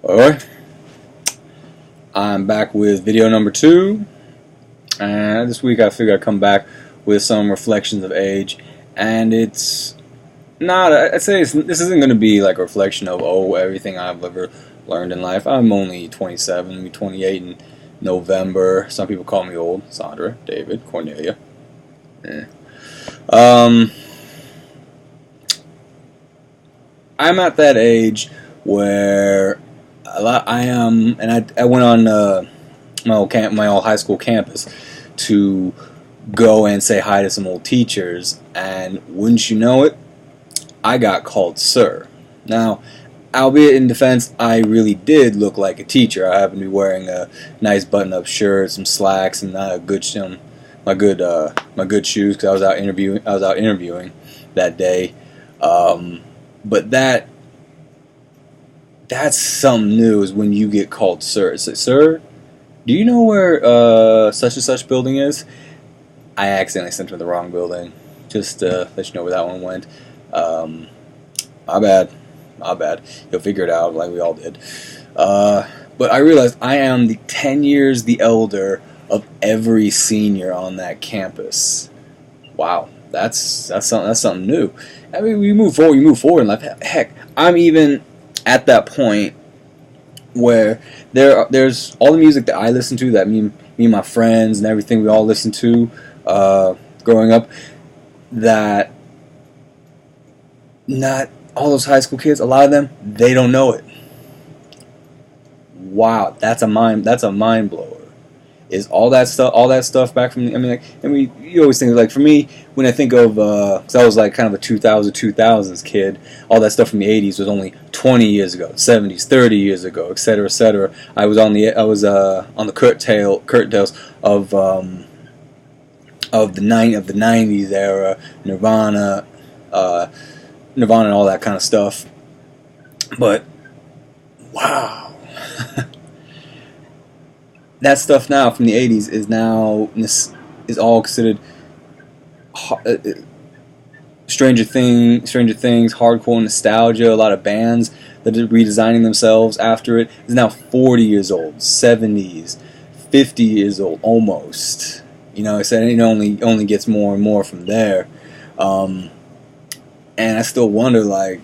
Alright, I'm back with video number 2, and this week I figured I'd come back with some reflections of age, and it's not, I'd say this isn't going to be like a reflection of, everything I've ever learned in life. I'm only 27, I'll be 28 in November. Some people call me old. Sandra, David, Cornelia. I'm at that age where I am, and I went on my old high school campus to go and say hi to some old teachers, and wouldn't you know it, I got called sir. Now, albeit in defense, I really did look like a teacher. I happened to be wearing a nice button-up shirt, some slacks, and my good shoes because I was out interviewing that day. But that's some news when you get called sir. It's like, sir, do you know where such and such building is? I accidentally sent him to the wrong building. Just to let you know where that one went. My bad. You'll figure it out like we all did. But I realized I am 10 years the elder of every senior on that campus. Wow, that's something new. I mean, we move forward in life. Heck, I'm even at that point where there's all the music that I listen to, that me and my friends and everything we all listened to growing up, that not all those high school kids, a lot of them, they don't know it. Wow, that's a mind blower. Is all that stuff back from? You always think, like, for me, when I think of, because I was like kind of a 2000s kid, all that stuff from the 80s was only 20 years ago, 70s, 30 years ago, etc., etc. I was on the curtails of the 90s era, Nirvana and all that kind of stuff. But wow. That stuff now from the 80s is all considered Stranger Things, hardcore nostalgia. A lot of bands that are redesigning themselves after it is now 40 years old, 70s, 50 years old almost. You know, I said it only gets more and more from there. And I still wonder, like,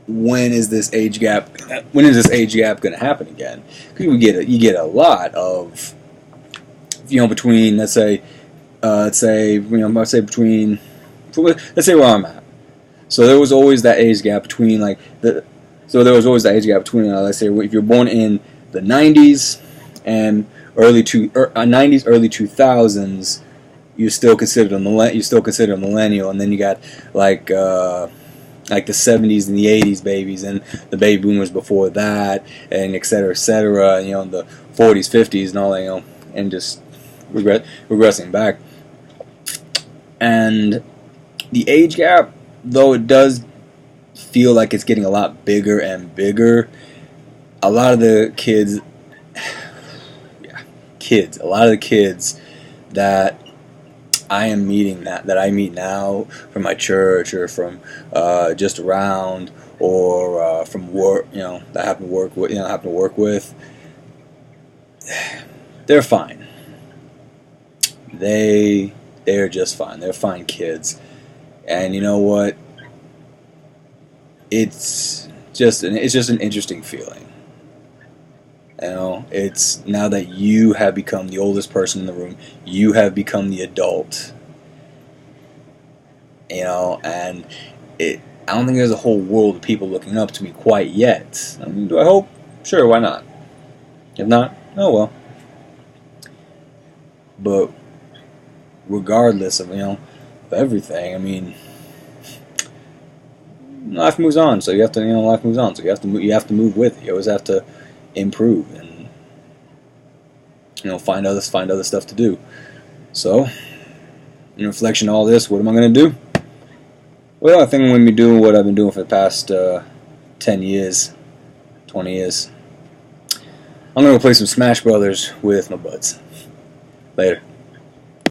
when is this age gap going to happen again? Because you get a lot of, between let's say where I'm at. So there was always that age gap between let's say if you're born in the 90s and early 2000s, you're still considered a millennial, and then you got like the 70s and the 80s babies and the baby boomers before that, and et cetera, the 40s, 50s, and all that, and just regressing back. And the age gap, though it does feel like it's getting a lot bigger and bigger, a lot of the kids that I meet now from my church or from just around, or from work, that I happen to work with, they're fine. They're just fine. They're fine kids. And you know what? It's just an interesting feeling. It's now that you have become the oldest person in the room, you have become the adult. And I don't think there's a whole world of people looking up to me quite yet. I mean, do I hope? Sure, why not? If not, oh well. But regardless of everything, I mean, life moves on. So you have to life moves on. So you have to move with it. You always have to improve and find other stuff to do. So, in reflection to all this, what am I going to do? Well, I think I'm going to be doing what I've been doing for the past 10 years, 20 years. I'm going to play some Smash Brothers with my buds. Later.